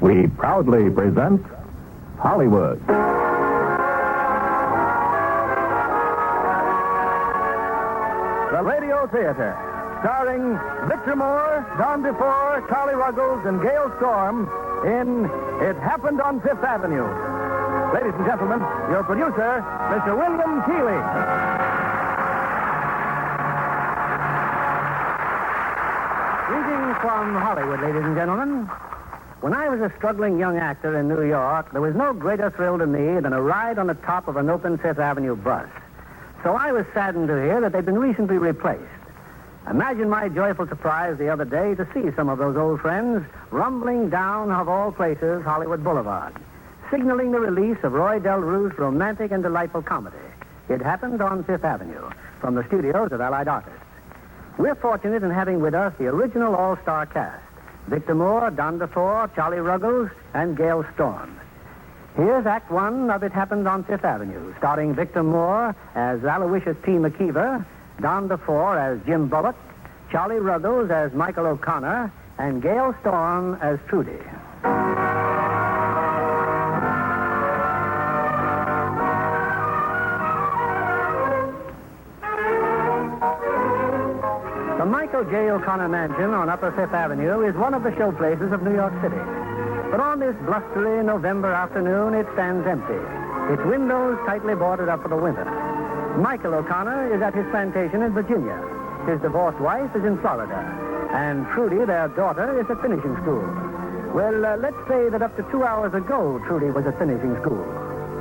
we proudly present Hollywood. The Radio Theatre, starring Victor Moore, Don Defore, Charlie Ruggles, and Gale Storm in It Happened on Fifth Avenue. Ladies and gentlemen, your producer, Mr. Wyndham Keeley. Greetings from Hollywood, ladies and gentlemen. When I was a struggling young actor in New York, there was no greater thrill to me than a ride on the top of an open Fifth Avenue bus. So I was saddened to hear that they'd been recently replaced. Imagine my joyful surprise the other day to see some of those old friends rumbling down, of all places, Hollywood Boulevard, signaling the release of Roy Del Rue's romantic and delightful comedy. It Happened on Fifth Avenue, from the studios of Allied Artists. We're fortunate in having with us the original all-star cast: Victor Moore, Don Defore, Charlie Ruggles, and Gale Storm. Here's Act One of It Happened on Fifth Avenue, starring Victor Moore as Aloysius T. McKeever, Don Defore as Jim Bullock, Charlie Ruggles as Michael O'Connor, and Gale Storm as Trudy. The Michael J. O'Connor Mansion on Upper Fifth Avenue is one of the showplaces of New York City. But on this blustery November afternoon, it stands empty, its windows tightly boarded up for the winter. Michael O'Connor is at his plantation in Virginia. His divorced wife is in Florida. And Trudy, their daughter, is at finishing school. Well, let's say that up to 2 hours ago, Trudy was at finishing school.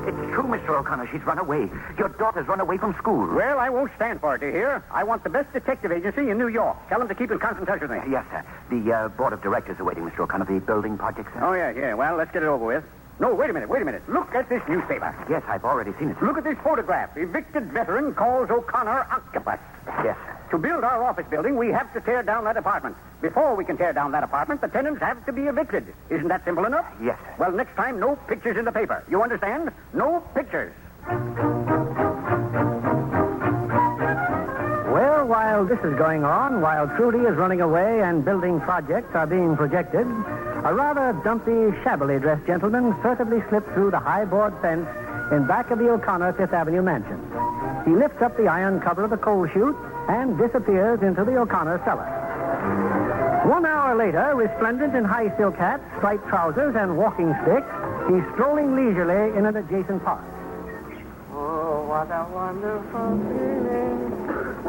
It's true, Mr. O'Connor. She's run away. Your daughter's run away from school. Well, I won't stand for it, do you hear? I want the best detective agency in New York. Tell them to keep in constant touch with me. Yes, sir. The board of directors are waiting, Mr. O'Connor. The building project, sir. Oh, yeah. Well, let's get it over with. No, wait a minute. Look at this newspaper. Yes, I've already seen it. Look at this photograph. Evicted veteran calls O'Connor octopus. Yes, sir. To build our office building, we have to tear down that apartment. Before we can tear down that apartment, the tenants have to be evicted. Isn't that simple enough? Yes, sir. Well, next time, no pictures in the paper. You understand? No pictures. Well, while this is going on, while Trudy is running away and building projects are being projected, a rather dumpy, shabbily dressed gentleman furtively slipped through the high board fence in back of the O'Connor Fifth Avenue mansion. He lifts up the iron cover of the coal chute and disappears into the O'Connor cellar. 1 hour later, resplendent in high silk hat, striped trousers, and walking stick, he's strolling leisurely in an adjacent park. Oh, what a wonderful feeling.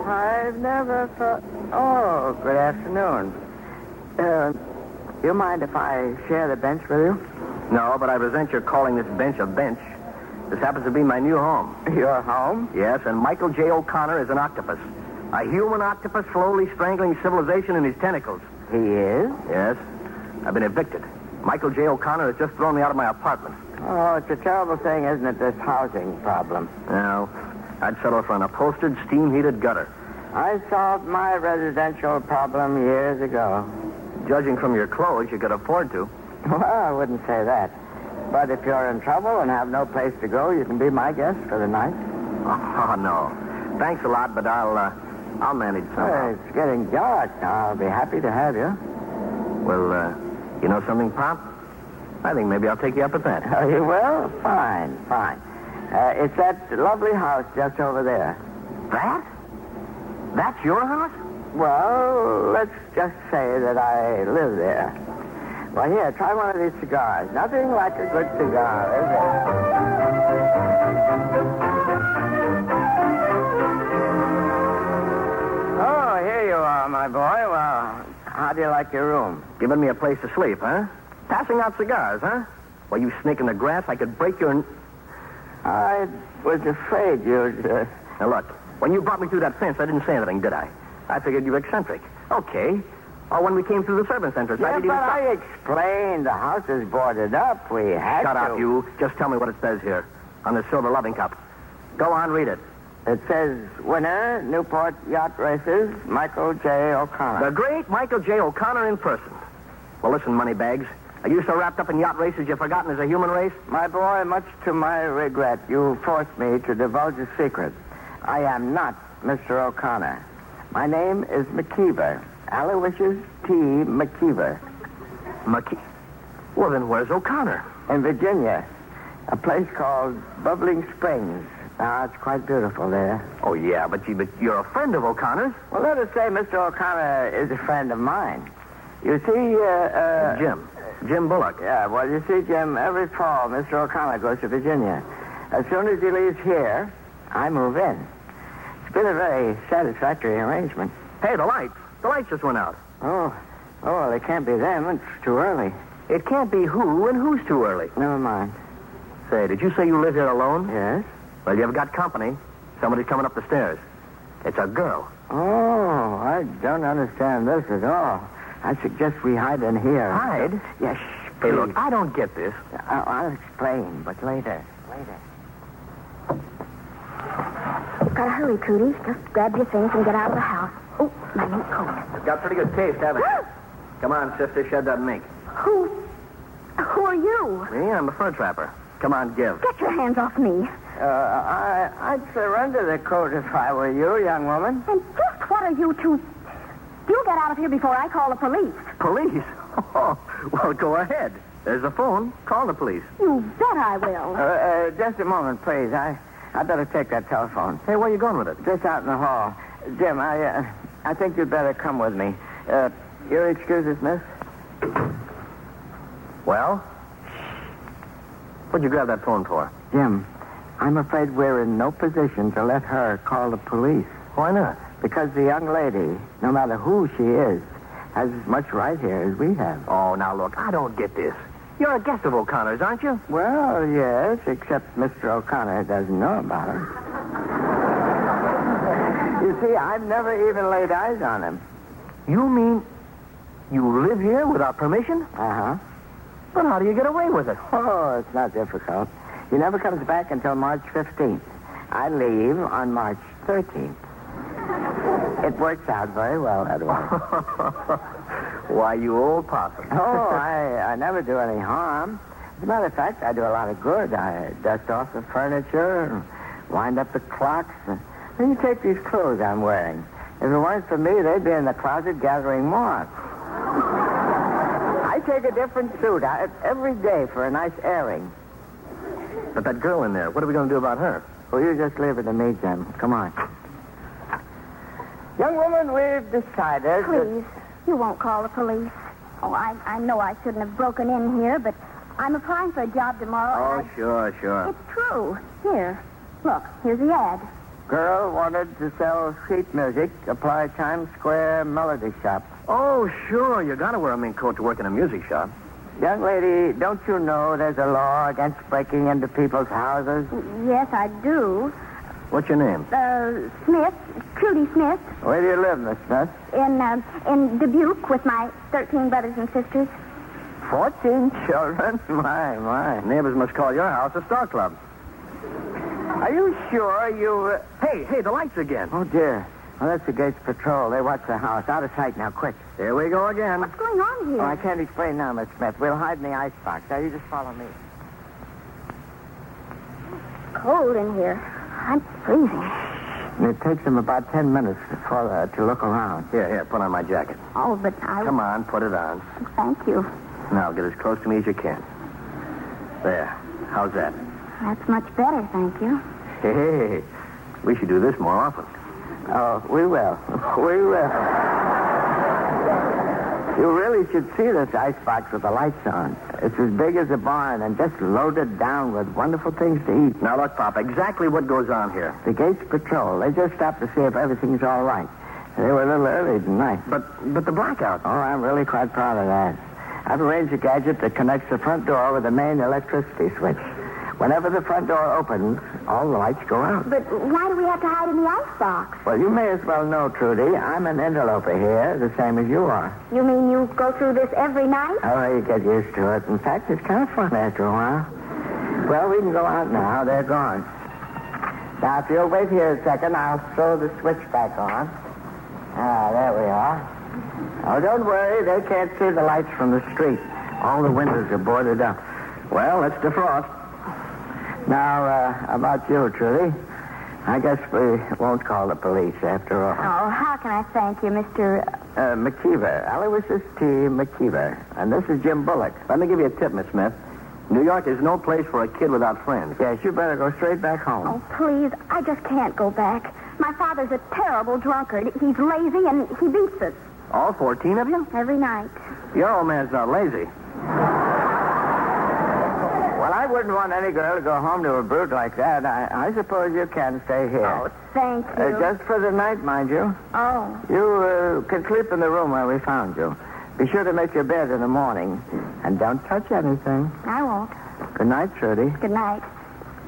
I've never thought... Oh, good afternoon. You mind if I share the bench with you? No, but I resent your calling this bench a bench. This happens to be my new home. Your home? Yes, and Michael J. O'Connor is an octopus. A human octopus slowly strangling civilization in his tentacles. He is? Yes. I've been evicted. Michael J. O'Connor has just thrown me out of my apartment. Oh, it's a terrible thing, isn't it, this housing problem? No. I'd settle for an upholstered, steam-heated gutter. I solved my residential problem years ago. Judging from your clothes, you could afford to. Well, I wouldn't say that. But if you're in trouble and have no place to go, you can be my guest for the night. Oh, no. Thanks a lot, but I'll manage somehow. Well, it's getting dark now. I'll be happy to have you. Well, you know something, Pop? I think maybe I'll take you up at that. Oh, you will? Fine. It's that lovely house just over there. That? That's your house? Well, let's just say that I live there. Well, here, try one of these cigars. Nothing like a good cigar, is it? Oh, here you are, my boy. Well, how do you like your room? Giving me a place to sleep, huh? Passing out cigars, huh? Well, you snake in the grass, I could break your... I was afraid you'd... Now, look, when you brought me through that fence, I didn't say anything, did I? I figured you were eccentric. Okay. Or when we came through the servants' entrance, I Yeah, didn't but even... I explained the house is boarded up. We had Shut to... up, you. Just tell me what it says here. On the silver loving cup. Go on, read it. It says, winner, Newport Yacht Races, Michael J. O'Connor. The great Michael J. O'Connor in person. Well, listen, moneybags. Are you so wrapped up in yacht races you've forgotten there's a human race? My boy, much to my regret, you forced me to divulge a secret. I am not Mr. O'Connor. My name is McKeever. Aloysius T. McKeever. Well, then where's O'Connor? In Virginia. A place called Bubbling Springs. Now, it's quite beautiful there. Oh, yeah, but you're a friend of O'Connor's. Well, let us say Mr. O'Connor is a friend of mine. You see, Jim Bullock. Yeah, well, you see, Jim, every fall, Mr. O'Connor goes to Virginia. As soon as he leaves here, I move in. It's been a very satisfactory arrangement. Hey, the lights. The lights just went out. Oh, well, it can't be them. It's too early. It can't be who, and who's too early? Never mind. Say, did you say you live here alone? Yes? Well, you ever got company? Somebody's coming up the stairs. It's a girl. Oh, I don't understand this at all. I suggest we hide in here. Hide? Yes, Hey, look, I don't get this. I'll explain, but later. Gotta hurry, Trudy. Just grab your things and get out of the house. Oh, my mink coat. It's got pretty good taste, haven't it? Come on, sister, shed that mink. Who are you? Me? I'm a fur trapper. Come on, give. Get your hands off me. I'd surrender the coat if I were you, young woman. And just what are you two... You get out of here before I call the police. Police? Oh, well, go ahead. There's the phone. Call the police. You bet I will. Just a moment, please. I better take that telephone. Hey, where are you going with it? Just out in the hall. Jim, I think you'd better come with me. Your excuses, miss? Well? What'd you grab that phone for? Jim, I'm afraid we're in no position to let her call the police. Why not? Because the young lady, no matter who she is, has as much right here as we have. Oh, now look, I don't get this. You're a guest of O'Connor's, aren't you? Well, yes, except Mr. O'Connor doesn't know about her. You see, I've never even laid eyes on him. You mean you live here without permission? Uh-huh. But how do you get away with it? Oh, it's not difficult. He never comes back until March 15th. I leave on March 13th. It works out very well that way. Why, you old possum. Oh, I never do any harm. As a matter of fact, I do a lot of good. I dust off the furniture and wind up the clocks. Then you take these clothes I'm wearing. If it weren't for me, they'd be in the closet gathering moss. I take a different suit out every day for a nice airing. But that girl in there, what are we going to do about her? Well, you just leave it to me, Jim. Come on. Young woman, we've decided... Please, you won't call the police. Oh, I know I shouldn't have broken in here, but I'm applying for a job tomorrow. Oh, sure. It's true. Here. Look, here's the ad. Girl wanted to sell sheet music. Apply Times Square Melody Shop. Oh, sure. You got to wear a mink coat to work in a music shop. Young lady, don't you know there's a law against breaking into people's houses? Yes, I do. What's your name? Smith. Trudy Smith. Where do you live, Miss Smith? In Dubuque with my 13 brothers and sisters. 14 children? My. Neighbors must call your house a star club. Are you sure you... Hey, the lights again. Oh, dear. Well, that's the Gates Patrol. They watch the house. Out of sight now, quick. Here we go again. What's going on here? Oh, I can't explain now, Miss Smith. We'll hide in the icebox. Now, you just follow me. Cold in here. I'm freezing. And it takes them about 10 minutes to look around. Here, put on my jacket. Oh, but I... Come on, put it on. Thank you. Now, get as close to me as you can. There. How's that? That's much better, thank you. Hey, we should do this more often. Oh, we will. We will. You really should see this icebox with the lights on. It's as big as a barn and just loaded down with wonderful things to eat. Now, look, Pop, exactly what goes on here. The Gates Patrol. They just stopped to see if everything's all right. They were a little early tonight. But the blackout. Oh, I'm really quite proud of that. I've arranged a gadget that connects the front door with the main electricity switch. Whenever the front door opens, all the lights go out. But why do we have to hide in the icebox? Well, you may as well know, Trudy, I'm an interloper here, the same as you are. You mean you go through this every night? Oh, you get used to it. In fact, it's kind of fun after a while. Well, we can go out now. They're gone. Now, if you'll wait here a second, I'll throw the switch back on. There we are. Oh, don't worry. They can't see the lights from the street. All the windows are boarded up. Well, let's defrost. Now, about you, Trudy. I guess we won't call the police after all. Oh, how can I thank you, Mr. McKeever. Aloysius T. McKeever. And this is Jim Bullock. Let me give you a tip, Miss Smith. New York is no place for a kid without friends. Yes, you better go straight back home. Oh, please, I just can't go back. My father's a terrible drunkard. He's lazy and he beats us All 14 of you? every night. Your old man's not lazy. Well, I wouldn't want any girl to go home to a brute like that. I suppose you can stay here. Oh, thank you. Just for the night, mind you. Oh. You can sleep in the room where we found you. Be sure to make your bed in the morning. And don't touch anything. I won't. Good night, Trudy. Good night.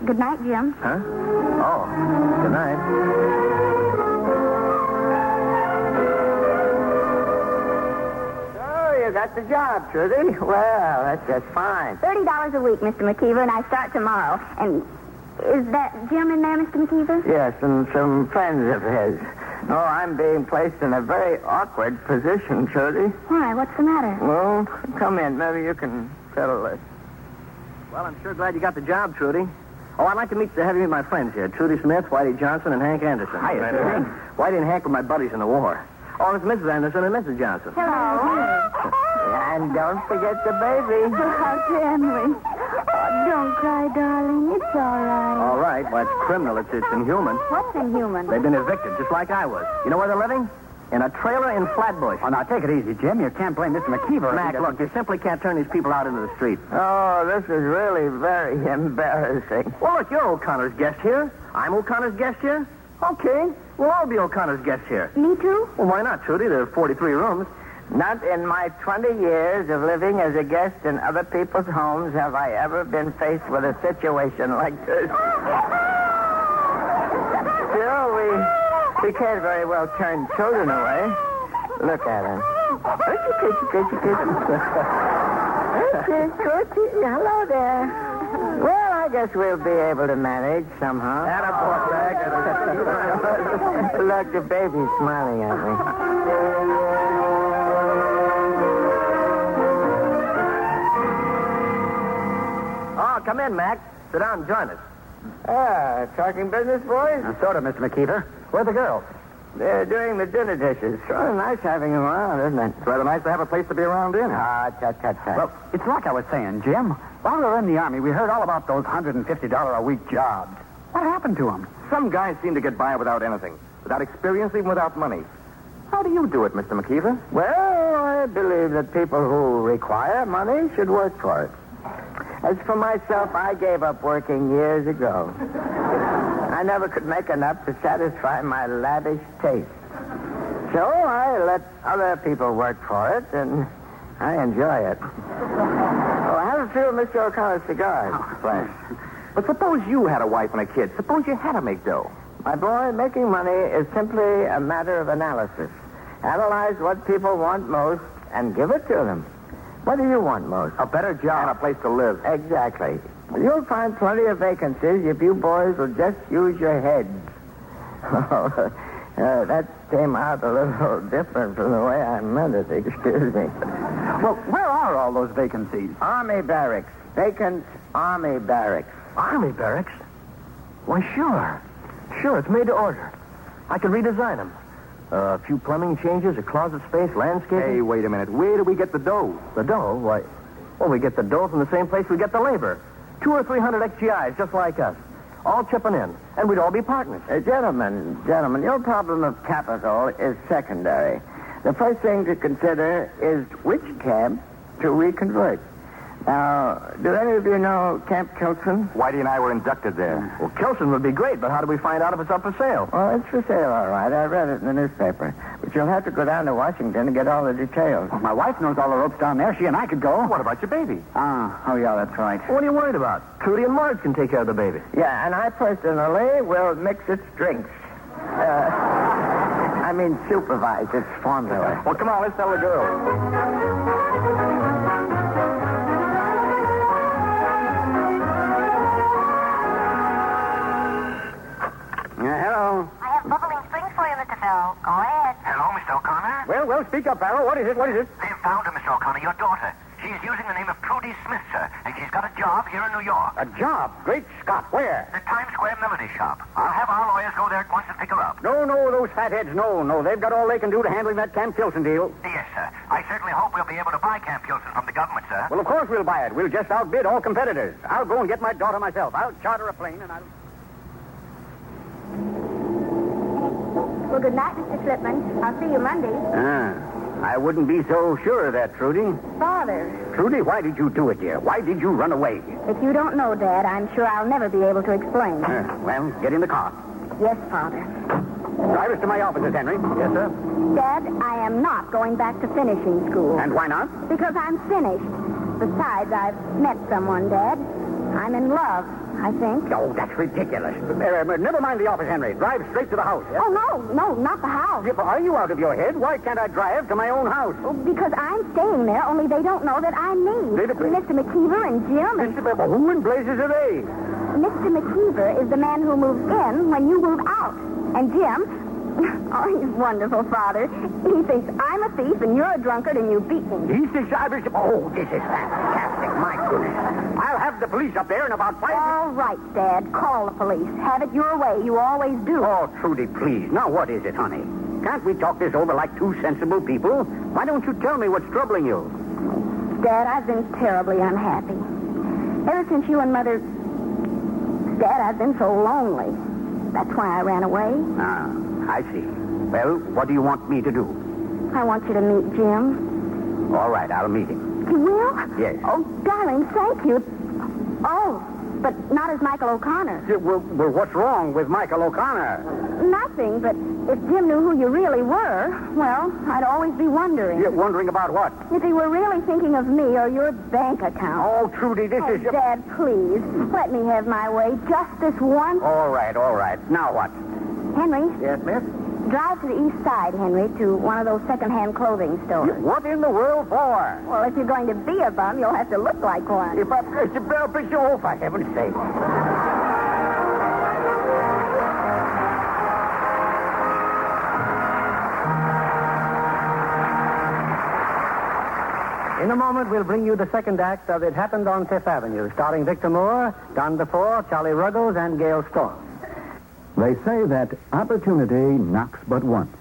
Good night, Jim. Huh? Oh, good night. You got the job, Trudy. Well, that's just fine. $30 a week, Mr. McKeever, and I start tomorrow. And is that Jim in there, Mr. McKeever? Yes, and some friends of his. Oh, I'm being placed in a very awkward position, Trudy. Why? What's the matter? Well, come in. Maybe you can settle this. Well, I'm sure glad you got the job, Trudy. Oh, I'd like to have you meet my friends here. Trudy Smith, Whitey Johnson, and Hank Anderson. Hiya, Trudy. Whitey and Hank were my buddies in the war. Oh, it's Mrs. Anderson and Mrs. Johnson. Hello. And don't forget the baby. How can we? Oh, don't cry, darling. It's all right. All right. Well, it's criminal. It's inhuman. What's inhuman? They've been evicted, just like I was. You know where they're living? In a trailer in Flatbush. Oh, now, take it easy, Jim. You can't blame Mr. McKeever. Mac, look, you simply can't turn these people out into the street. Oh, this is really very embarrassing. Well, look, you're O'Connor's guest here. I'm O'Connor's guest here. Okay. We'll all be O'Connor's guests here. Me too? Well, why not, Trudy? There are 43 rooms. Not in my 20 years of living as a guest in other people's homes have I ever been faced with a situation like this. Still, we can't very well turn children away. Look at him. Hello there. Well, I guess we'll be able to manage somehow. Look, the baby's smiling at me. Oh, come in, Mac. Sit down and join us. Talking business, boys? Sort of, Mr. McKeever. Where are the girls? They're doing the dinner dishes. Rather nice having them around, isn't it? It's rather nice to have a place to be around dinner. Tut. Well, it's like I was saying, Jim. While we were in the Army, we heard all about those $150 a week jobs. What happened to them? Some guys seem to get by without anything, without experience, even without money. How do you do it, Mr. McKeever? Well, I believe that people who require money should work for it. As for myself, I gave up working years ago. I never could make enough to satisfy my lavish taste. So I let other people work for it, and I enjoy it. Oh, have a few of Mr. O'Connor's cigars. Thanks. But suppose you had a wife and a kid. Suppose you had to make dough. My boy, making money is simply a matter of analysis. Analyze what people want most and give it to them. What do you want most? A better job. And a place to live. Exactly. You'll find plenty of vacancies if you boys will just use your heads. That came out a little different from the way I meant it. Excuse me. Well, where are all those vacancies? Army barracks. Vacant army barracks. Army barracks? Why, sure. Sure, it's made to order. I can redesign them. A few plumbing changes, a closet space, landscaping. Hey, wait a minute. Where do we get the dough? The dough? Why, well, we get the dough from the same place we get the labor. 200 or 300 ex-G.Is, just like us. All chipping in. And we'd all be partners. Gentlemen, your problem of capital is secondary. The first thing to consider is which camp to reconvert. Now, do any of you know Camp Kilson? Whitey and I were inducted there. Well, Kilson would be great, but how do we find out if it's up for sale? Well, it's for sale, all right. I read it in the newspaper. But you'll have to go down to Washington and get all the details. Well, my wife knows all the ropes down there. She and I could go. What about your baby? Oh, yeah, that's right. What are you worried about? Trudy and Marge can take care of the baby. Yeah, and I personally will mix its drinks. I mean, supervise its formula. Well, come on, let's tell the girls. Hello. I have bubbling springs for you, Mr. Phil. Go ahead. Hello, Mr. O'Connor. Well, speak up, Barrow. What is it? They've found her, Mr. O'Connor, your daughter. She's using the name of Trudy Smith, sir, and she's got a job here in New York. A job? Great Scott, where? The Times Square Melody Shop. I'll have our lawyers go there at once and pick her up. No, those fatheads, no. They've got all they can do to handling that Camp Kilson deal. Yes, sir. I certainly hope we'll be able to buy Camp Kilson from the government, sir. Well, of course we'll buy it. We'll just outbid all competitors. I'll go and get my daughter myself. I'll charter a plane and I'll... Well, good night, Mr. Slipman. I'll see you Monday. I wouldn't be so sure of that, Trudy. Father. Trudy, why did you do it, dear? Why did you run away? If you don't know, Dad, I'm sure I'll never be able to explain. Well, get in the car. Yes, Father. Drive us to my offices, Henry. Yes, sir. Dad, I am not going back to finishing school. And why not? Because I'm finished. Besides, I've met someone, Dad. I'm in love, I think. Oh, that's ridiculous. Never mind the office, Henry. Drive straight to the house. Oh, no, not the house. Are you out of your head? Why can't I drive to my own house? Oh, because I'm staying there, only they don't know that I'm me. Mr. McKeever and Jim and... Who in blazes are they? Mr. McKeever is the man who moves in when you move out. And Jim... Oh, he's wonderful, Father. He thinks I'm a thief and you're a drunkard and you beat me. He thinks I was... Oh, this is fantastic. My goodness. I'll have the police up there in about 5 minutes. All right, Dad. Call the police. Have it your way. You always do. Oh, Trudy, please. Now, what is it, honey? Can't we talk this over like two sensible people? Why don't you tell me what's troubling you? Dad, I've been terribly unhappy. Ever since you and Mother... Dad, I've been so lonely. That's why I ran away. I see. Well, what do you want me to do? I want you to meet Jim. All right, I'll meet him. You will? Yes. Oh, darling, thank you. Oh, but not as Michael O'Connor. Yeah, well, what's wrong with Michael O'Connor? Nothing, but if Jim knew who you really were, well, I'd always be wondering. You're wondering about what? If he were really thinking of me or your bank account. Oh, Trudy, this is... Dad, please, let me have my way just this once. All right. Now what? Henry? Yes, miss? Drive to the east side, Henry, to one of those second-hand clothing stores. What in the world for? Well, if you're going to be a bum, you'll have to look like one. If I press the bell picture, oh, for heaven's sake. In a moment, we'll bring you the second act of It Happened on Fifth Avenue, starring Victor Moore, Don Defore, Charlie Ruggles, and Gale Storm. They say that opportunity knocks but once.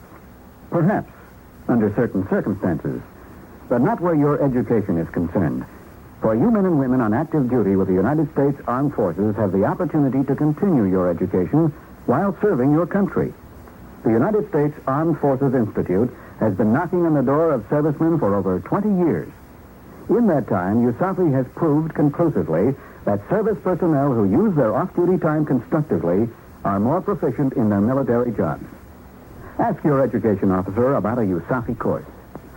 Perhaps, under certain circumstances, but not where your education is concerned. For you men and women on active duty with the United States Armed Forces have the opportunity to continue your education while serving your country. The United States Armed Forces Institute has been knocking on the door of servicemen for over 20 years. In that time, USAFI has proved conclusively that service personnel who use their off-duty time constructively are more proficient in their military jobs. Ask your education officer about a USAFI course.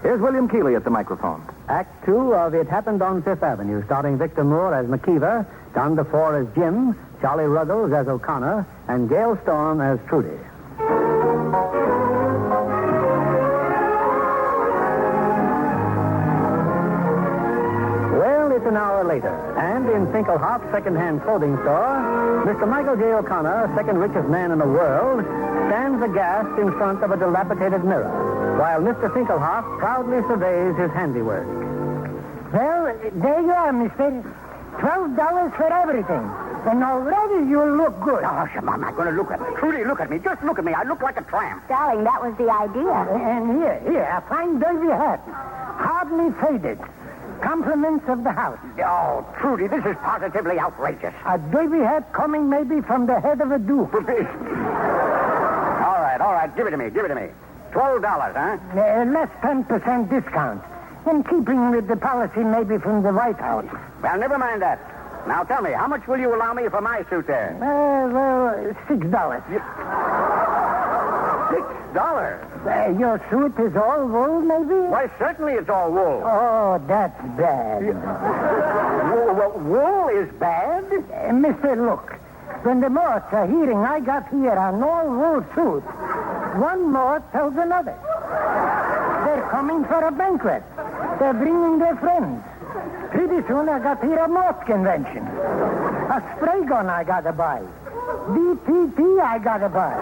Here's William Keeley at the microphone. Act 2 of It Happened on Fifth Avenue, starring Victor Moore as McKeever, Don Defore as Jim, Charlie Ruggles as O'Connor, and Gale Storm as Trudy. Well, it's an hour later, and in Finkelhoff's second-hand clothing store, Mr. Michael J. O'Connor, second richest man in the world, stands aghast in front of a dilapidated mirror, while Mr. Finkelhoff proudly surveys his handiwork. Well, there you are, mister. $12 for everything. And already you look good. Oh, I'm not going to look at me. Trudy, look at me. Just look at me. I look like a tramp. Darling, that was the idea. And here, a fine derby hat. Hardly faded. Compliments of the house. Oh, Trudy, this is positively outrageous. A derby hat coming maybe from the head of a duke. All right. Give it to me. $12, huh? Less 10% discount. In keeping with the policy maybe from the White House. Well, never mind that. Now tell me, how much will you allow me for my suit there? $6. $6? Your suit is all wool, maybe? Why, certainly it's all wool. Oh, that's bad. Wool is bad? Mister, look. When the Morts are hearing I got here an all-wool suit, one Mort tells another. They're coming for a banquet. They're bringing their friends. Pretty soon I got here a Mort convention. A spray gun I gotta buy. DPT I gotta buy.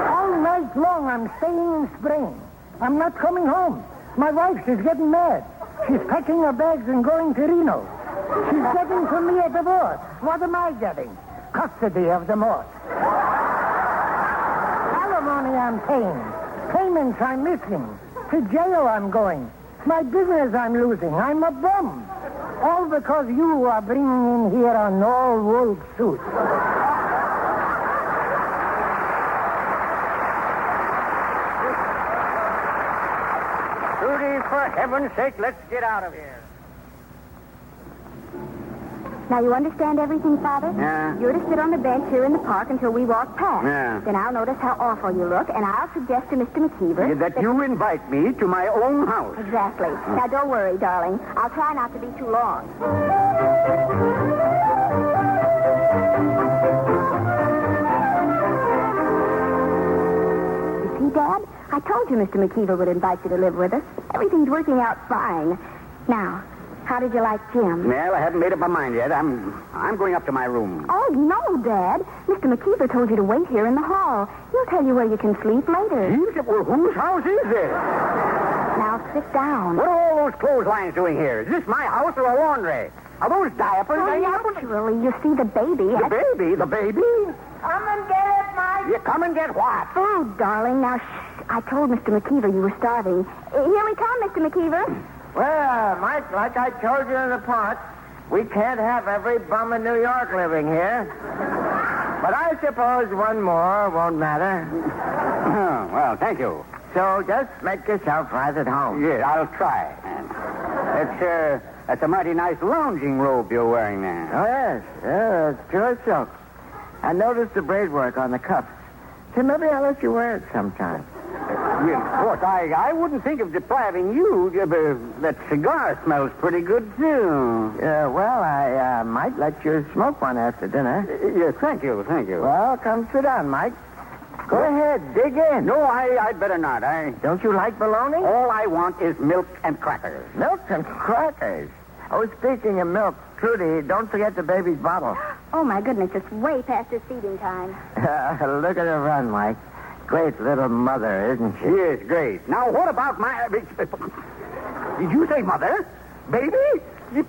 All night long I'm staying and spraying. I'm not coming home. My wife is getting mad. She's packing her bags and going to Reno. She's getting from me a divorce. What am I getting? Custody of the morse. Alimony I'm paying. Payments I'm missing. To jail I'm going. My business I'm losing. I'm a bum. All because you are bringing in here an all-wool suit. Trudy, for heaven's sake, let's get out of here. Now, you understand everything, Father? Yeah. You're to sit on the bench here in the park until we walk past. Yeah. Then I'll notice how awful you look, and I'll suggest to Mr. McKeever... That you invite me to my own house. Exactly. Now, don't worry, darling. I'll try not to be too long. You see, Dad? I told you Mr. McKeever would invite you to live with us. Everything's working out fine. Now... how did you like Jim? Well, I haven't made up my mind yet. I'm going up to my room. Oh, no, Dad. Mr. McKeever told you to wait here in the hall. He'll tell you where you can sleep later. Well, whose house is this? Now, sit down. What are all those clotheslines doing here? Is this my house or a laundry? Are those diapers? Oh, naturally. You see the baby. The baby? The baby? Come and get it, Mike. You come and get what? Food, darling. Now, shh. I told Mr. McKeever you were starving. Here we come, Mr. McKeever. Well, Mike, like I told you in the park, we can't have every bum in New York living here. But I suppose one more won't matter. Oh, well, thank you. So just make yourself right at home. Yeah, I'll try. That's a mighty nice lounging robe you're wearing there. Oh, yes. Yeah, it's pure silk. I noticed the braidwork on the cuffs. So maybe I'll let you wear it sometime. Well, of course, I wouldn't think of depriving you. That cigar smells pretty good, too. Well, I might let you smoke one after dinner. Yes, thank you. Well, come sit down, Mike. Go ahead, dig in. No, I'd better not. Don't you like bologna? All I want is milk and crackers. Milk and crackers? Oh, speaking of milk, Trudy, don't forget the baby's bottle. Oh, my goodness. It's way past his feeding time. Look at her run, Mike. Great little mother, isn't she? Yes, great. Now, what about my... Did you say mother? Baby?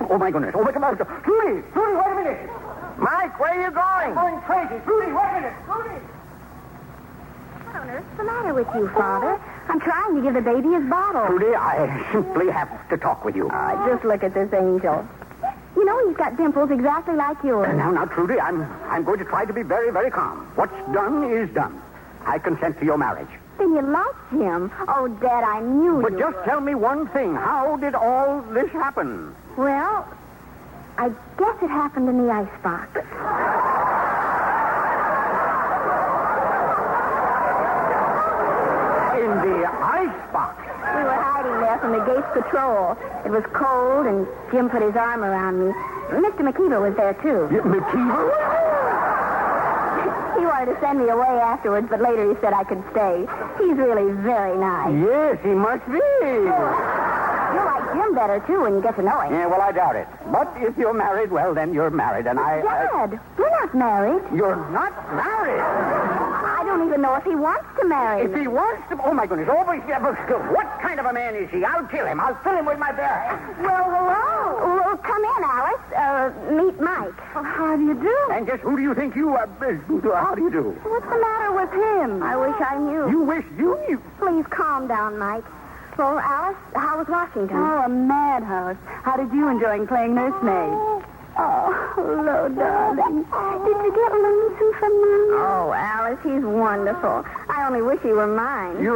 Oh, my goodness. Oh, my goodness. Trudy, wait a minute. Mike, where are you going? I'm going crazy. Trudy, wait a minute. Trudy. What on earth's the matter with you, Father? I'm trying to give the baby his bottle. Trudy, I simply have to talk with you. Just look at this angel. You know, he's got dimples exactly like yours. Now, Trudy, I'm going to try to be very, very calm. What's done is done. I consent to your marriage. Then you like Jim. Oh, Dad, I knew But you just would. tell me one thing. How did all this happen? Well, I guess it happened in the icebox. In the icebox? We were hiding there from the gates patrol. It was cold, and Jim put his arm around me. Mr. McKeever was there, too. McKeever? He wanted to send me away afterwards, but later he said I could stay. He's really very nice. Yes, he must be. You'll like Jim better, too, when you get to know him. Yeah, well, I doubt it. But if you're married, well, then you're married, and Dad, we're not married. You're not married? I don't even know if he wants to marry If me. he wants to... Oh, my goodness. What kind of a man is he? I'll kill him. I'll fill him with my bare hands. Well, hello. Well, come in, Alice. Meet Mike. Well, how do you do? And just who do you think you are? How do you do? What's the matter with him? I wish I knew. You wish you... Please calm down, Mike. Well, Alice, how was Washington? Oh, a madhouse. How did you enjoy playing nursemaid? Oh, hello, darling. Did you get lonesome from Mom? Oh, Alice, he's wonderful. I only wish he were mine. You...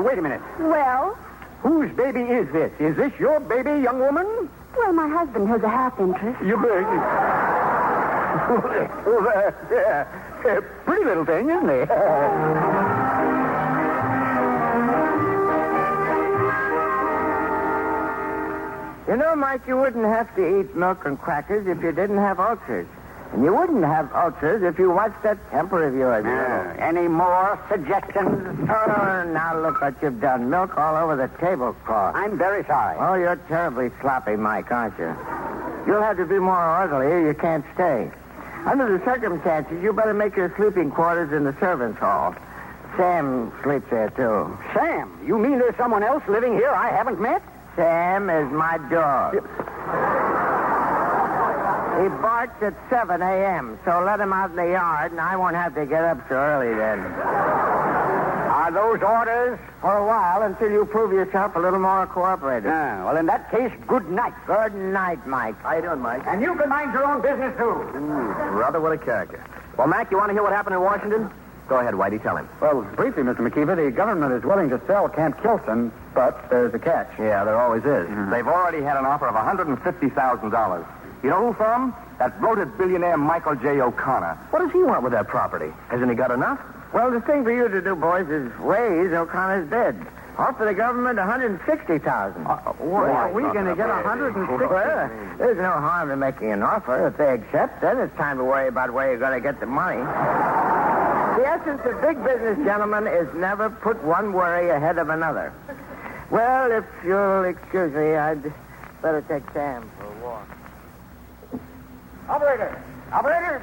wait a minute. Well? Whose baby is this? Is this your baby, young woman? Well, my husband has a half interest. You... pretty little thing, isn't he? You know, Mike, you wouldn't have to eat milk and crackers if you didn't have ulcers. And you wouldn't have ulcers if you watched that temper of yours. Any more suggestions? Oh, now look what you've done. Milk all over the tablecloth. I'm very sorry. Oh, you're terribly sloppy, Mike, aren't you? You'll have to be more orderly or you can't stay. Under the circumstances, you better make your sleeping quarters in the servants' hall. Sam sleeps there, too. Sam? You mean there's someone else living here I haven't met? Sam is my dog. He barks at 7 a.m., so let him out in the yard, and I won't have to get up so early then. Are those orders? For a while, until you prove yourself a little more cooperative. Well, in that case, good night. Good night, Mike. How you doing, Mike? And you can mind your own business, too. Rather what a character. Well, Mac, you want to hear what happened in Washington? Go ahead, Whitey, tell him. Well, briefly, Mr. McKeever, the government is willing to sell Camp Kilson, but there's a catch. Yeah, there always is. They've already had an offer of $150,000. You know who from? That bloated billionaire Michael J. O'Connor. What does he want with that property? Hasn't he got enough? Well, the thing for you to do, boys, is raise O'Connor's bid. Offer the government $160,000. Why? We're going to get $160,000. Well, there's no harm in making an offer. If they accept, then it's time to worry about where you're going to get the money. The essence of big business, gentlemen, is never put one worry ahead of another. Well, if you'll excuse me, I'd better take Sam for a walk. Operator! Operator,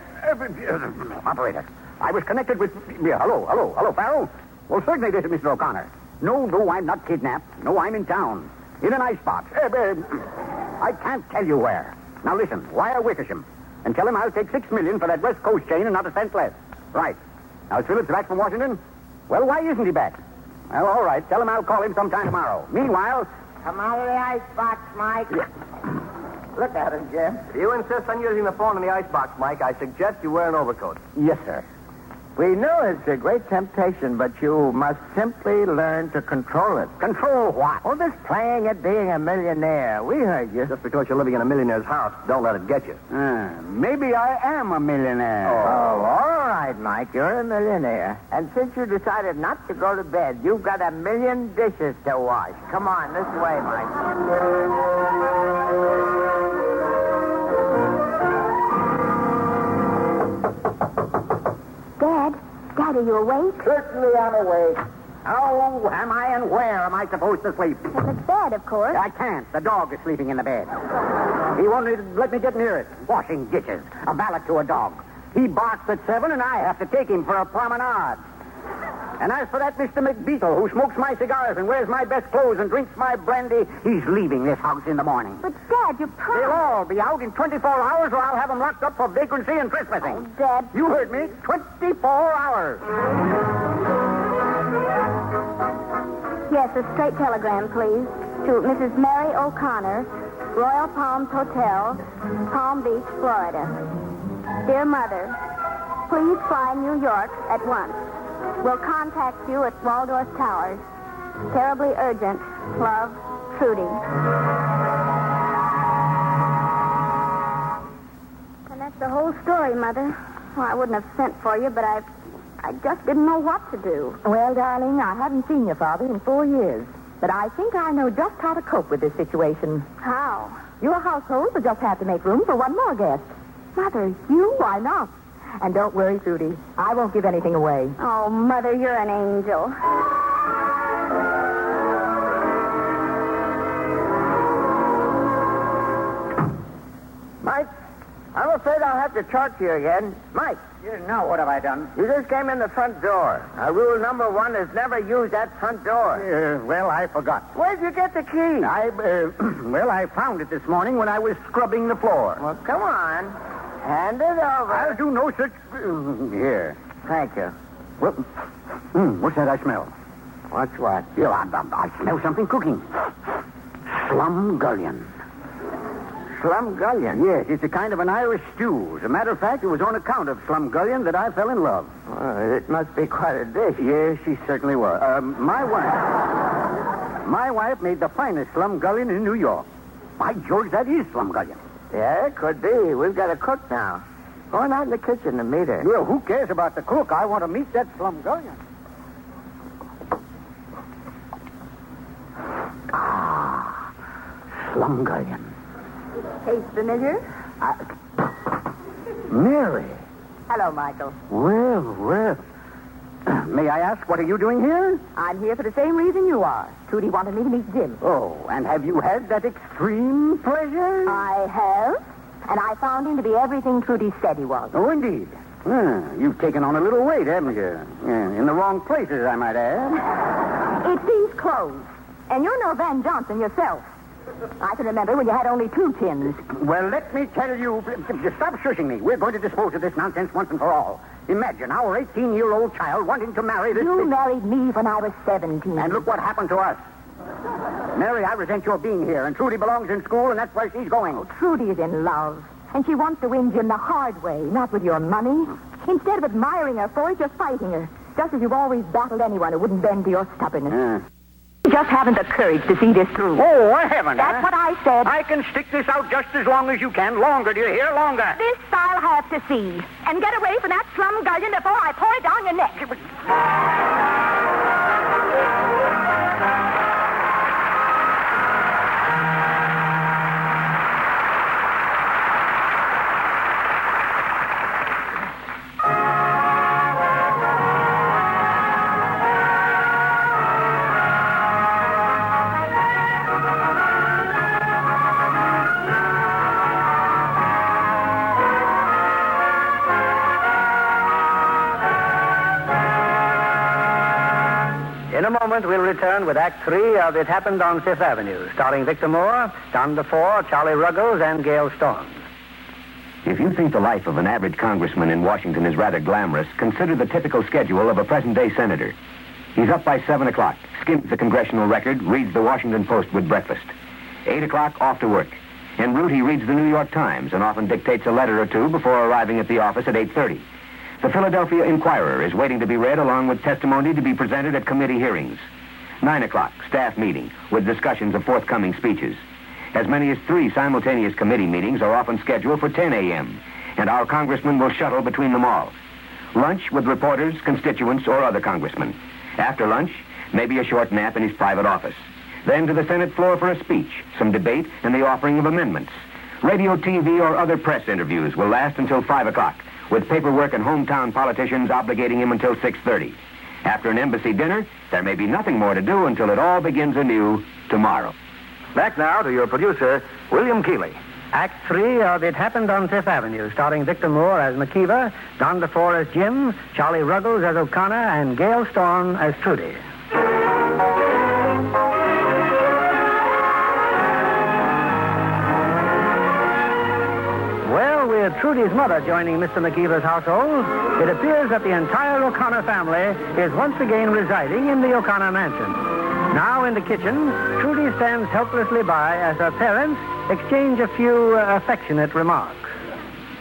I was connected with... Hello, Farrell? Well, certainly this is Mr. O'Connor. No, I'm not kidnapped. No, I'm in town. In an icebox. I can't tell you where. Now listen, wire Wickersham and tell him I'll take $6 million for that West Coast chain and not a cent less. Right. Now, is Phillips back from Washington? Well, why isn't he back? Well, all right. Tell him I'll call him sometime tomorrow. Meanwhile... Come out of the icebox, Mike. Yeah. Look at him, Jim. If you insist on using the phone in the icebox, Mike, I suggest you wear an overcoat. Yes, sir. We know it's a great temptation, but you must simply learn to control it. Control what? Oh, this playing at being a millionaire. We heard you. Just because you're living in a millionaire's house, don't let it get you. Maybe I am a millionaire. Oh, all right, Mike. You're a millionaire. And since you decided not to go to bed, you've got 1,000,000 dishes to wash. Come on, this way, Mike. Dad, are you awake? Certainly I'm awake. How am I and where am I supposed to sleep? In the bed, of course. I can't. The dog is sleeping in the bed. He won't let me get near it. Washing dishes. A valet to a dog. He barks at 7 and I have to take him for a promenade. And as for that Mr. McBeetle who smokes my cigars and wears my best clothes and drinks my brandy, he's leaving this house in the morning. But, Dad, you promised... They'll all be out in 24 hours or I'll have them locked up for vagrancy and trespassing. Oh, Dad... You heard me. 24 hours. Yes, a straight telegram, please. To Mrs. Mary O'Connor, Royal Palms Hotel, Palm Beach, Florida. Dear Mother, please fly New York at once. We'll contact you at Waldorf Towers. Terribly urgent. Love, Trudy. And that's the whole story, Mother. Well, I wouldn't have sent for you, but I just didn't know what to do. Well, darling, I haven't seen your father in 4 years. But I think I know just how to cope with this situation. How? Your household will just have to make room for one more guest. Mother, you? Why not? And don't worry, Trudy. I won't give anything away. Oh, Mother, you're an angel. Mike, I'm afraid I'll have to talk to you again. Mike. Now, what have I done? You just came in the front door. Rule number 1 is never use that front door. Well, I forgot. Where'd you get the key? I found it this morning when I was scrubbing the floor. Well, come on. Hand it over. I'll do no such... Here. Thank you. Well, what's that I smell? What's what? Yeah, I smell something cooking. Slumgullion. Slumgullion? Yes, it's a kind of an Irish stew. As a matter of fact, it was on account of slumgullion that I fell in love. It must be quite a dish. Yes, she certainly was. My wife made the finest slumgullion in New York. By George, that is slumgullion. Yeah, it could be. We've got a cook now. Go on out in the kitchen to meet her. Well, who cares about the cook? I want to meet that slumgullion. Slumgullion. Taste familiar? Mary. Hello, Michael. Well. May I ask, what are you doing here? I'm here for the same reason you are. Trudy wanted me to meet Jim. Oh, and have you had that extreme pleasure? I have. And I found him to be everything Trudy said he was. Oh, indeed. You've taken on a little weight, haven't you? In the wrong places, I might add. It seems closed. And you're no Van Johnson yourself. I can remember when you had only 2 tins. Well, let me tell you, stop shushing me. We're going to dispose of this nonsense once and for all. Imagine our 18-year-old child wanting to marry this... You married me when I was 17. And look what happened to us. Mary, I resent your being here, and Trudy belongs in school, and that's where she's going. Oh, Trudy is in love. And she wants to win Jim the hard way, not with your money. Instead of admiring her for it, you're fighting her. Just as you've always battled anyone who wouldn't bend to your stubbornness. You just haven't the courage to see this through. Oh, I haven't. That's what I said. I can stick this out just as long as you can. Longer, do you hear? Longer. This I'll have to see. And get away from that slum guardian before I pour it down your neck. In a moment, we'll return with Act 3 of It Happened on Fifth Avenue, starring Victor Moore, Don Defore, Charlie Ruggles, and Gale Storm. If you think the life of an average congressman in Washington is rather glamorous, consider the typical schedule of a present-day senator. He's up by 7 o'clock, skims the congressional record, reads the Washington Post with breakfast. 8 o'clock, off to work. En route, he reads the New York Times and often dictates a letter or two before arriving at the office at 8:30. The Philadelphia Inquirer is waiting to be read along with testimony to be presented at committee hearings. 9 o'clock, staff meeting with discussions of forthcoming speeches. As many as 3 simultaneous committee meetings are often scheduled for 10 a.m., and our congressman will shuttle between them all. Lunch with reporters, constituents, or other congressmen. After lunch, maybe a short nap in his private office. Then to the Senate floor for a speech, some debate, and the offering of amendments. Radio, TV, or other press interviews will last until 5 o'clock, with paperwork and hometown politicians obligating him until 6:30. After an embassy dinner, there may be nothing more to do until it all begins anew tomorrow. Back now to your producer, William Keeley. Act 3 of It Happened on Fifth Avenue, starring Victor Moore as McKeever, Don Defore as Jim, Charlie Ruggles as O'Connor, and Gale Storm as Trudy. Well, with Trudy's mother joining Mr. McKeever's household, it appears that the entire O'Connor family is once again residing in the O'Connor mansion. Now in the kitchen, Trudy stands helplessly by as her parents exchange a few affectionate remarks.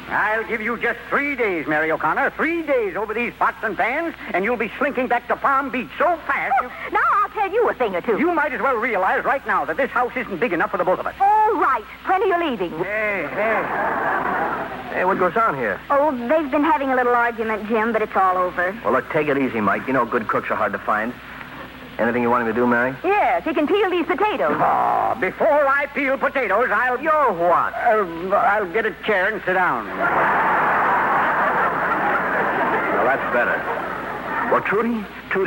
I'll give you just 3 days, Mary O'Connor. 3 days over these pots and pans, and you'll be slinking back to Palm Beach so fast. Now I'll tell you a thing or two. You might as well realize right now that this house isn't big enough for the both of us. All right. When are you leaving? Hey, what goes on here? Oh, they've been having a little argument, Jim, but it's all over. Well, look, take it easy, Mike. You know good cooks are hard to find. Anything you want me to do, Mary? Yes, he can peel these potatoes. Oh, before I peel potatoes, I'll... You're what? I'll get a chair and sit down. Well, that's better. Well, Trudy,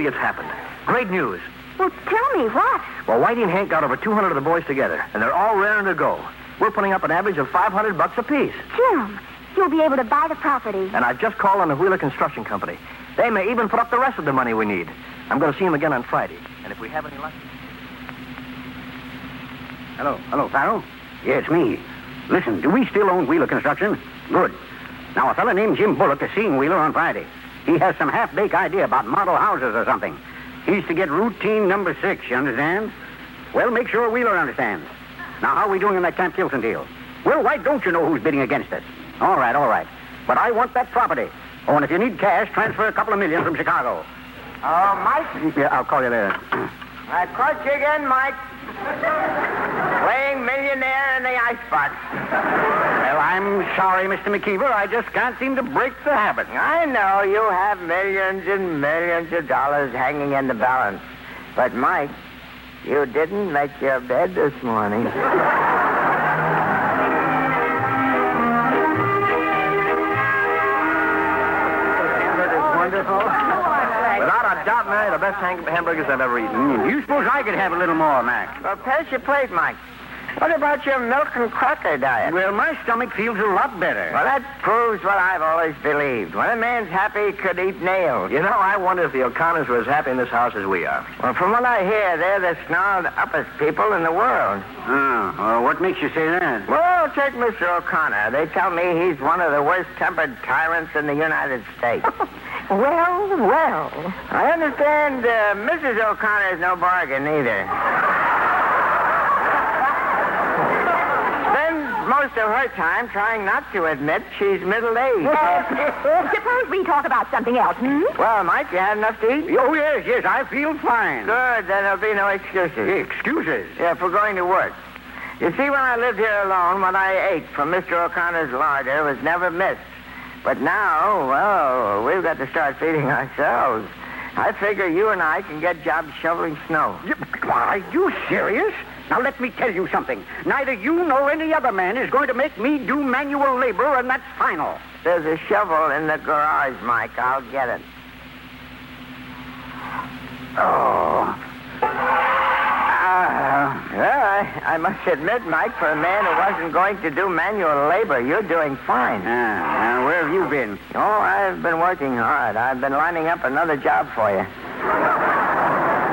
it's happened. Great news. Well, tell me what? Well, Whitey and Hank got over 200 of the boys together, and they're all raring to go. We're putting up an average of $500 apiece. Jim, you'll be able to buy the property. And I just called on the Wheeler Construction Company. They may even put up the rest of the money we need. I'm going to see him again on Friday. And if we have any luck... Hello, Farrell? Yeah, it's me. Listen, do we still own Wheeler Construction? Good. Now, a fella named Jim Bullock is seeing Wheeler on Friday. He has some half-baked idea about model houses or something. He's to get routine number 6, you understand? Well, make sure Wheeler understands. Now, how are we doing on that Camp Kilson deal? Well, why don't you know who's bidding against us? All right. But I want that property. Oh, and if you need cash, transfer a couple of million from Chicago. Oh, Mike? Yeah, I'll call you later. I caught you again, Mike. Playing millionaire in the icebox. Well, I'm sorry, Mr. McKeever. I just can't seem to break the habit. I know you have millions and millions of dollars hanging in the balance. But, Mike, you didn't make your bed this morning. Wonderful. Without a doubt, Mary, the best hamburgers I've ever eaten. You suppose I could have a little more, Mac? Well, pass your plate, Mike. What about your milk and cracker diet? Well, my stomach feels a lot better. Well, that proves what I've always believed. When a man's happy, he could eat nails. You know, I wonder if the O'Connors were as happy in this house as we are. Well, from what I hear, they're the snarled uppest people in the world. Oh, well, what makes you say that? Well, take Mr. O'Connor. They tell me he's one of the worst-tempered tyrants in the United States. Well. I understand Mrs. O'Connor is no bargain either. Spends most of her time trying not to admit she's middle-aged. Suppose we talk about something else, Well, Mike, you had enough to eat? Oh, yes, I feel fine. Good, then there'll be no excuses. Excuses? Yeah, for going to work. You see, when I lived here alone, what I ate from Mr. O'Connor's larder was never missed. But now, well, we've got to start feeding ourselves. I figure you and I can get jobs shoveling snow. Are you serious? Now, let me tell you something. Neither you nor any other man is going to make me do manual labor, and that's final. There's a shovel in the garage, Mike. I'll get it. Oh. Well, I must admit, Mike, for a man who wasn't going to do manual labor, you're doing fine. Where have you been? Oh, I've been working hard. I've been lining up another job for you.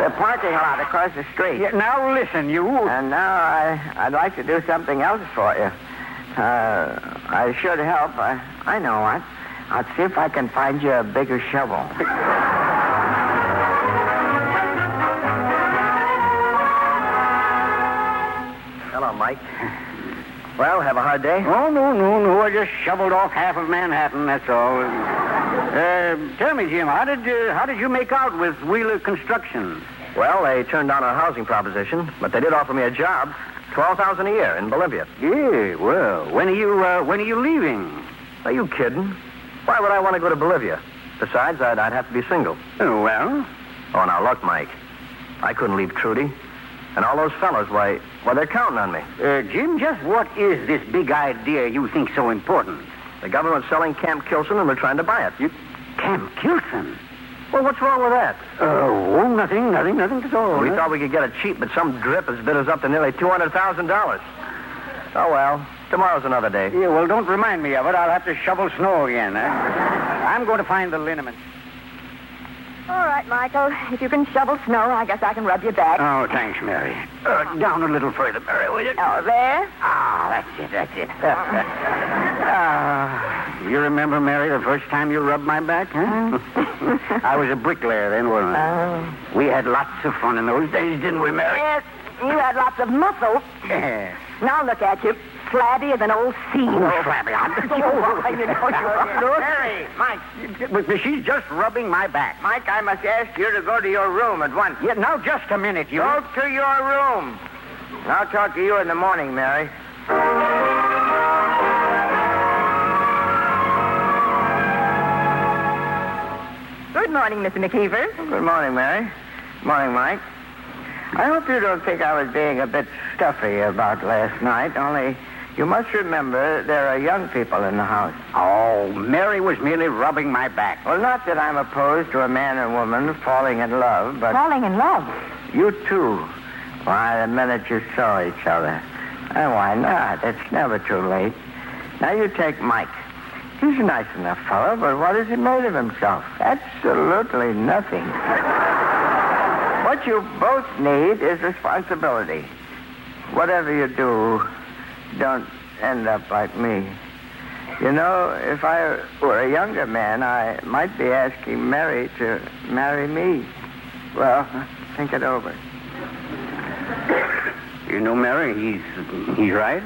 The parking lot across the street. Yeah, now listen, you. And now I'd like to do something else for you. I should help. I know what. I'll see if I can find you a bigger shovel. Hello, Mike. Well, have a hard day? Oh, no. I just shoveled off half of Manhattan, that's all. Tell me, Jim, how did you make out with Wheeler Construction? Well, they turned down our housing proposition, but they did offer me a job, $12,000 a year in Bolivia. Yeah, well, when are you leaving? Are you kidding? Why would I want to go to Bolivia? Besides, I'd have to be single. Oh, well? Oh, now look, Mike. I couldn't leave Trudy. And all those fellas, why, they're counting on me. Jim, just what is this big idea you think so important? The government's selling Camp Kilson, and they're trying to buy it. Camp Kilson? Well, what's wrong with that? Nothing at all. We thought we could get it cheap, but some drip has bid us up to nearly $200,000. Oh, well, tomorrow's another day. Yeah, well, don't remind me of it. I'll have to shovel snow again. I'm going to find the liniment. All right, Michael. If you can shovel snow, I guess I can rub your back. Oh, thanks, Mary. Down a little further, Mary, will you? Oh, there? That's it. You remember, Mary, the first time you rubbed my back, huh? I was a bricklayer then, wasn't I? We had lots of fun in those days, didn't we, Mary? Yes, you had lots of muscle. Yeah. Now look at you. Flabby as an old seal. Oh, flabby. Mary, Mike. But she's just rubbing my back. Mike, I must ask you to go to your room at once. Yeah, now just a minute, you. Go to your room. I'll talk to you in the morning, Mary. Good morning, Mr. McKeever. Good morning, Mary. Morning, Mike. I hope you don't think I was being a bit stuffy about last night, only you must remember there are young people in the house. Oh, Mary was merely rubbing my back. Well, not that I'm opposed to a man and woman falling in love, but... Falling in love? You too. Why, the minute you saw each other. And why not? It's never too late. Now, you take Mike. He's a nice enough fellow, but what has he made of himself? Absolutely nothing. What you both need is responsibility. Whatever you do, don't end up like me. You know, if I were a younger man, I might be asking Mary to marry me. Well, think it over. You know, Mary, he's right.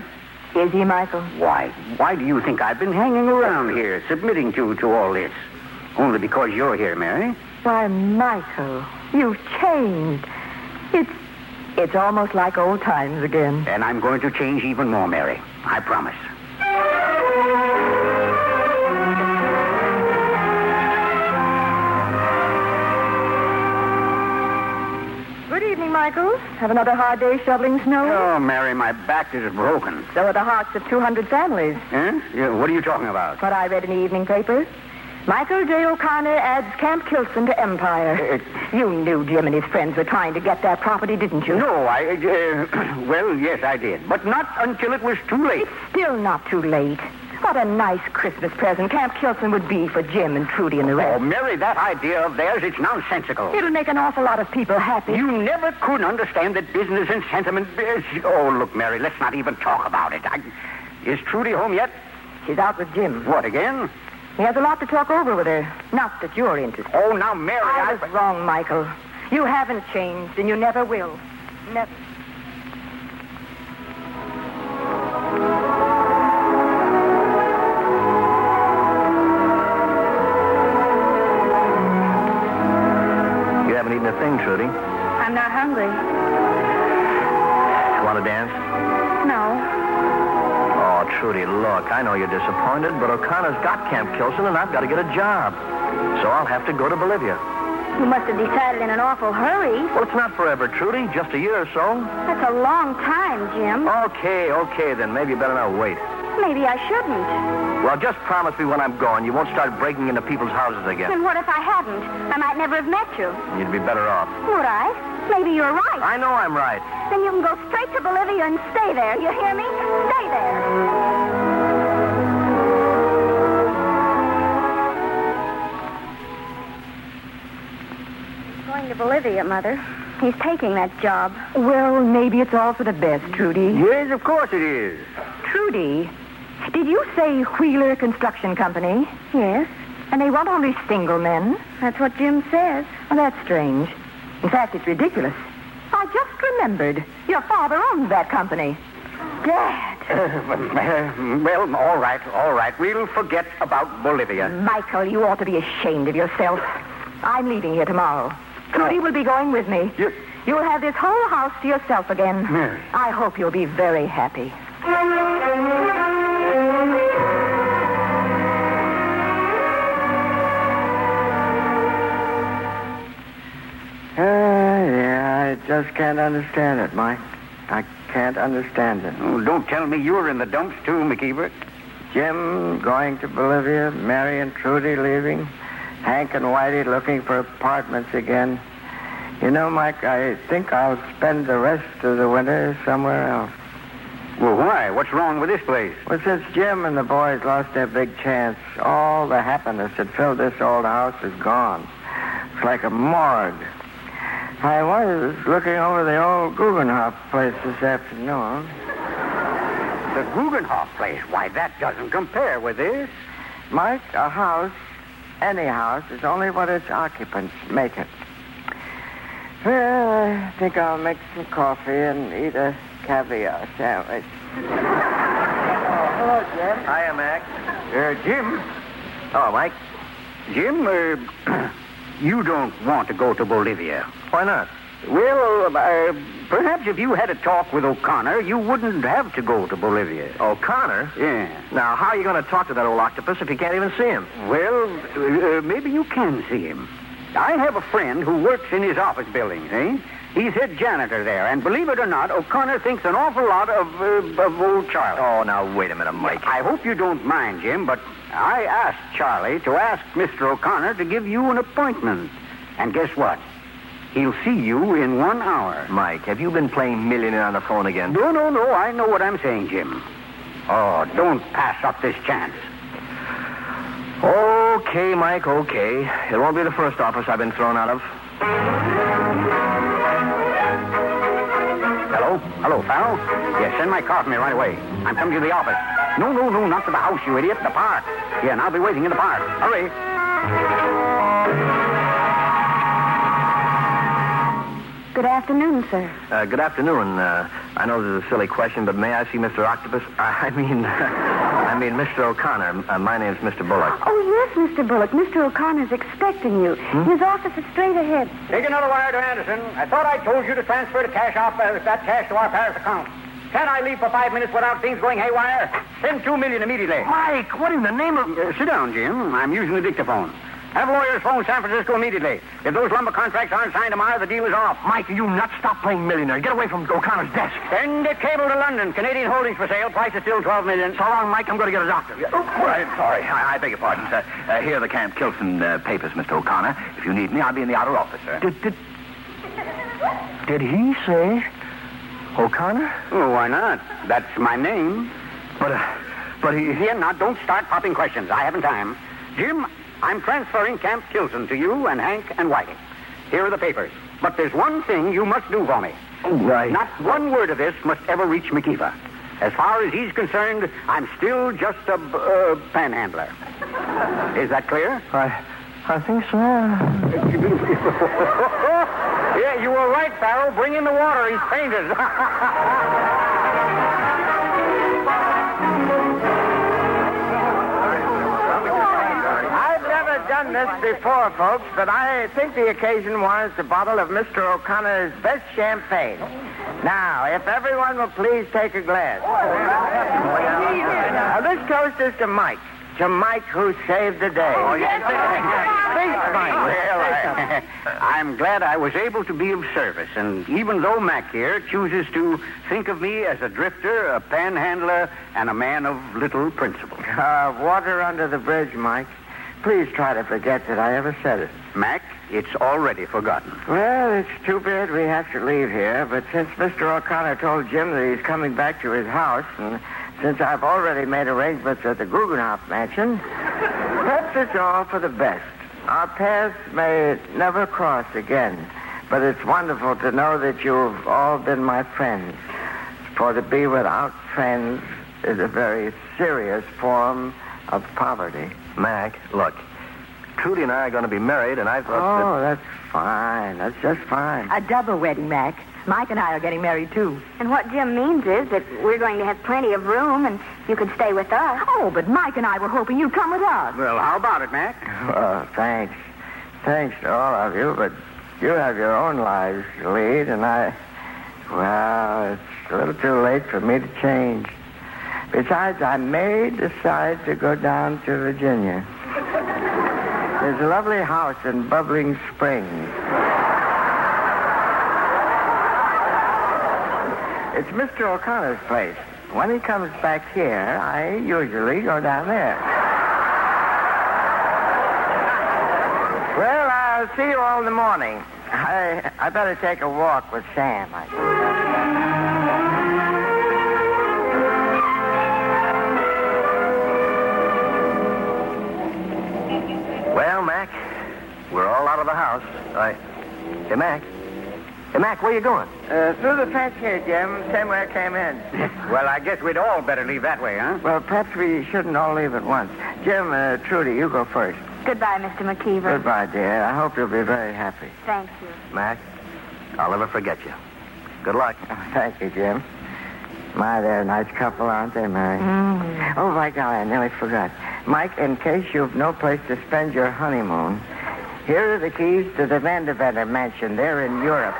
Is he, Michael? Why do you think I've been hanging around here, submitting to all this? Only because you're here, Mary. Why, Michael, you've changed. It's almost like old times again. And I'm going to change even more, Mary. I promise. Good evening, Michael. Have another hard day shoveling snow? Oh, Mary, my back is broken. So are the hearts of 200 families. Huh? Yeah, what are you talking about? What I read in the evening paper. Michael J. O'Connor adds Camp Kilson to Empire. You knew Jim and his friends were trying to get that property, didn't you? No, well, yes, I did. But not until it was too late. It's still not too late. What a nice Christmas present Camp Kilson would be for Jim and Trudy and the rest. Oh, Mary, that idea of theirs, it's nonsensical. It'll make an awful lot of people happy. You never could understand that business and sentiment... Oh, look, Mary, let's not even talk about it. Is Trudy home yet? She's out with Jim. What, again? He has a lot to talk over with her. Not that you're interested. Oh, now, Mary, I was wrong, Michael. You haven't changed, and you never will. Never. You haven't eaten a thing, Trudy. I'm not hungry. Want to dance? No. Oh, Trudy, look, I know you're disappointed, but O'Connor's got Camp Kilson, and I've got to get a job. So I'll have to go to Bolivia. You must have decided in an awful hurry. Well, it's not forever, Trudy. Just a year or so. That's a long time, Jim. Okay, then. Maybe you better not wait. Maybe I shouldn't. Well, just promise me when I'm gone you won't start breaking into people's houses again. And what if I hadn't? I might never have met you. You'd be better off. Would I? Maybe you're right. I know I'm right. Then you can go straight to Bolivia and stay there. You hear me? Stay there. He's going to Bolivia, Mother. He's taking that job. Well, maybe it's all for the best, Trudy. Yes, of course it is. Trudy, did you say Wheeler Construction Company? Yes, And they want only single men? that's what Jim says. Well, that's strange. In fact, it's ridiculous. I just remembered. Your father owns that company. Dad. Well, all right. We'll forget about Bolivia. Michael, you ought to be ashamed of yourself. I'm leaving here tomorrow. Trudy will be going with me. You'll have this whole house to yourself again. Mary. I hope you'll be very happy. Yeah, I just can't understand it, Mike. I can't understand it. Oh, don't tell me you're in the dumps, too, McKeever. Jim going to Bolivia, Mary and Trudy leaving, Hank and Whitey looking for apartments again. You know, Mike, I think I'll spend the rest of the winter somewhere else. Well, why? What's wrong with this place? Well, since Jim and the boys lost their big chance, all the happiness that filled this old house is gone. It's like a morgue. I was looking over the old Guggenhof place this afternoon. The Guggenhof place? Why, that doesn't compare with this. Mike, a house, any house, is only what its occupants make it. Well, I think I'll make some coffee and eat a caviar sandwich. Hello, Jim. Hiya, Mac. Jim? Oh, Mike. Jim, you don't want to go to Bolivia. Why not? Well, perhaps if you had a talk with O'Connor, you wouldn't have to go to Bolivia. O'Connor? Yeah. Now, how are you going to talk to that old octopus if you can't even see him? Well, maybe you can see him. I have a friend who works in his office building, eh? He's head janitor there, and believe it or not, O'Connor thinks an awful lot of old Charlie. Oh, now, wait a minute, Mike. I hope you don't mind, Jim, but I asked Charlie to ask Mr. O'Connor to give you an appointment. And guess what? He'll see you in 1 hour. Mike, have you been playing millionaire on the phone again? No. I know what I'm saying, Jim. Oh, don't pass up this chance. Okay, Mike, okay. It won't be the first office I've been thrown out of. Hello, Farrell? Yeah, send my car for me right away. I'm coming to the office. No, not to the house, you idiot. The park. Yeah, and I'll be waiting in the park. Hurry. Good afternoon, sir. Good afternoon. I know this is a silly question, but may I see Mr. Octopus? I mean, Mr. O'Connor. My name's Mr. Bullock. Oh, yes, Mr. Bullock. Mr. O'Connor's expecting you. His office is straight ahead. Take another wire to Anderson. I thought I told you to transfer that cash to our Paris account. Can't I leave for 5 minutes without things going haywire? Send $2 million immediately. Mike, what in the name of... Sit down, Jim. I'm using the dictaphone. Have lawyers phone San Francisco immediately. If those lumber contracts aren't signed tomorrow, the deal is off. Mike, are you nuts? Stop playing millionaire. Get away from O'Connor's desk. Send a cable to London. Canadian Holdings for sale. Price is still $12 million. So long, Mike. I'm going to get a doctor. Sorry. I beg your pardon, sir. Here are the Camp Kilson papers, Mr. O'Connor. If you need me, I'll be in the outer office, sir. Did he say O'Connor? Oh, why not? That's my name. But he... Here, now, don't start popping questions. I haven't time. Jim, I'm transferring Camp Kilson to you and Hank and Whitey. Here are the papers. But there's one thing you must do for me. Right. Not one word of this must ever reach McKeever. As far as he's concerned, I'm still just a panhandler. Is that clear? I think so. Yeah, you were right, Farrell. Bring in the water. He's fainted. Done this before, folks, but I think the occasion warrants a bottle of Mr. O'Connor's best champagne. Now, if everyone will please take a glass. Now, this toast is to Mike. To Mike who saved the day. Oh, yes. Thanks, Mike. Well, I'm glad I was able to be of service, and even though Mac here chooses to think of me as a drifter, a panhandler, and a man of little principle. Water under the bridge, Mike. Please try to forget that I ever said it. Mac, it's already forgotten. Well, it's too bad we have to leave here, but since Mr. O'Connor told Jim that he's coming back to his house, and since I've already made arrangements at the Guggenhof Mansion, perhaps it's all for the best. Our paths may never cross again, but it's wonderful to know that you've all been my friends. For to be without friends is a very serious form of poverty. Mac, look, Trudy and I are going to be married, and I thought Oh, that's fine. That's just fine. A double wedding, Mac. Mike and I are getting married, too. And what Jim means is that we're going to have plenty of room and you could stay with us. Oh, but Mike and I were hoping you'd come with us. Well, how about it, Mac? Well, thanks. Thanks to all of you, but you have your own lives to lead, and well, it's a little too late for me to change. Besides, I may decide to go down to Virginia. There's a lovely house in Bubbling Springs. It's Mr. O'Connor's place. When he comes back here, I usually go down there. Well, I'll see you all in the morning. I better take a walk with Sam. Well, Mac, we're all out of the house. Hey, Mac, where are you going? Through the fence here, Jim. Same way I came in. Well, I guess we'd all better leave that way, huh? Well, perhaps we shouldn't all leave at once. Jim, Trudy, you go first. Goodbye, Mr. McKeever. Goodbye, dear. I hope you'll be very happy. Thank you. Mac, I'll never forget you. Good luck. Thank you, Jim. My, they're a nice couple, aren't they, Mary? Mm. Oh, my God, I nearly forgot. Mike, in case you've no place to spend your honeymoon, here are the keys to the Vandervetter mansion. They're in Europe.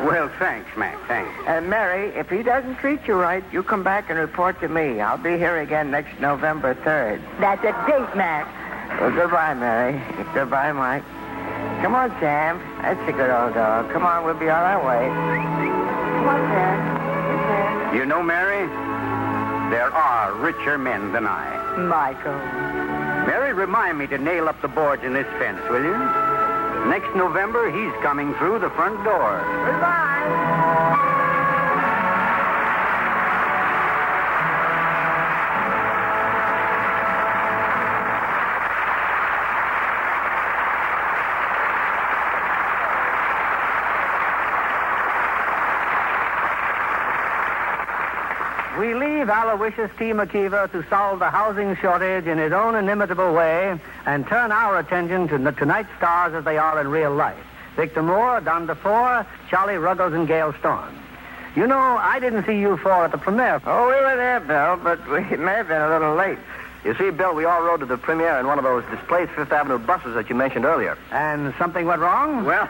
Well, thanks, Mac, thanks. And Mary, if he doesn't treat you right, you come back and report to me. I'll be here again next November 3rd. That's a date, Mac. Well, goodbye, Mary. Goodbye, Mike. Come on, Sam. That's a good old dog. Come on, we'll be on our way. Come on, Sam. You know, Mary, there are richer men than I. Michael. Mary, remind me to nail up the boards in this fence, will you? Next November, he's coming through the front door. Goodbye. We leave Aloysius T. McKeever to solve the housing shortage in his own inimitable way and turn our attention to tonight's stars as they are in real life. Victor Moore, Don Defore, Charlie Ruggles, and Gale Storm. You know, I didn't see you four at the premiere. Oh, we were there, Bill, but we may have been a little late. You see, Bill, we all rode to the premiere in one of those displaced Fifth Avenue buses that you mentioned earlier. And something went wrong? Well,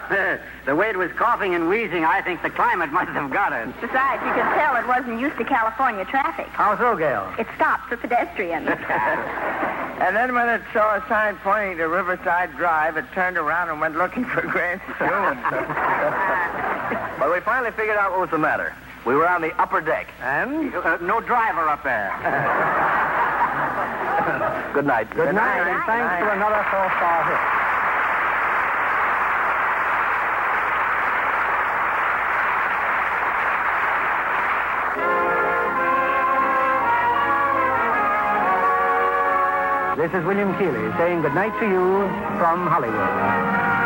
the way it was coughing and wheezing, I think the climate must have got it. Besides, you could tell it wasn't used to California traffic. How so, Gale? It stopped for pedestrians. And then when it saw a sign pointing to Riverside Drive, it turned around and went looking for Grand Saloon. But we finally figured out what was the matter. We were on the upper deck. And? No driver up there. Good night. Good night, and thanks to another four-star hit. This is William Keeley saying good night to you from Hollywood.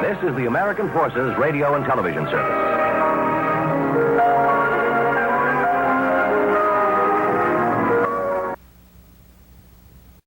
This is the American Forces Radio and Television Service.